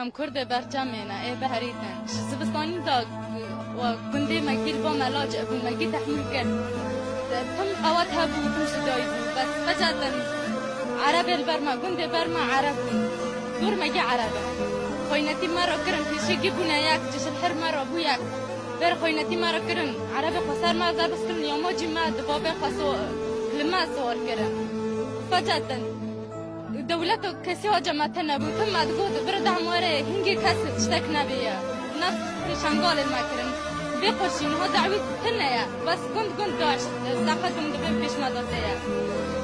ام کرد برچامنا ای بهریتن زبستانی دا و گنده مگیر با ملاج ابو مگی تحمیل کرد تم اوات هبو تم صدای بو بس فجأة عرب البرما گنده برما عرب دور مگی عرب خوینتی ما را کرن پیشگی بونه یک جشن حر ما را بو یک بر خوینتی ما را کرن عرب خسر ما زبست کرن یوما جی ما دبابه خسو لما صور کرن فجأة دولت کسی ها جماعت نبود تم ادگود برد همواره هنگی کس اشتک نبیه نفس شنگال المکرن بخوشین ها دعوی تنه بس گند داشت زخت دم پیش مداته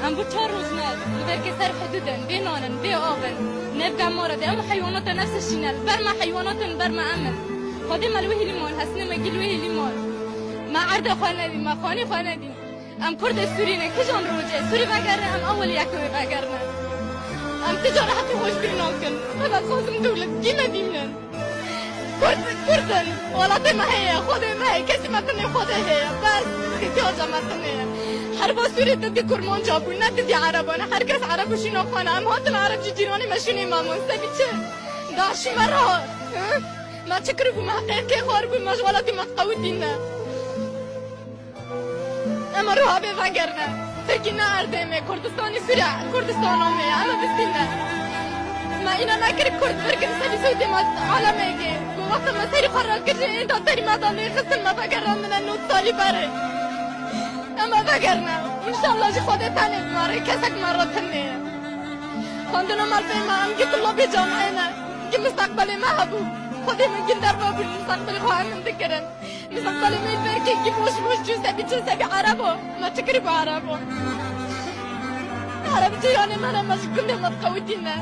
ام بو 4 روز نه مدر که سر حدودن بینانن بی آبن نبقى مورد ام حیوانات نفس الشینل برما حیوانات برما امن خودی ملوه لیمون حسنه مگیلوه لیمون ما عرض خانه دیم ما خانی خانه دیم ام کرد سورینه کجان روجه سوری بگرنه ام اول یکوی بگرنه ام تجارة حتى خوش برناكن هذا خازم دولة جينا ديمنا كردن ولا ما هي خذي ما هي كسي ما تني خذي هي بس كتيجا ما تني حرب سوري تدي كرمان جابونا تدي عربنا هركس عرب وشينا خانا ام هات العرب جيراني ماشيني مامون سبيتش داشي مرة ما تشكروا ما حقيقة خاربوا مشغولاتي ما قوتينا اما روها بفقرنا تركينا أردمي كردستاني سوريا كردستانومي أنا بستينا ما إنا ناكر كرد بركن سبي سودي ما عالميكي وقت ما سيري قرار كرجي إنتا تاري ما ضالي خسن ما فقرنا من النوت تالي باري أما فقرنا إن شاء الله جي خودي تاني بماري كسك مرة تنية خاندنا مالبي ما أمجي طلابي جامعينا جي مستقبلي ما هبو خودي من جندر بابو المستقبلي خواهي من ذكرن مستقبلي ما يباركي جي موش جو سبي عربو ما تكربوا عربو عرب جيراني ما أنا مشكلة ما تقوتينا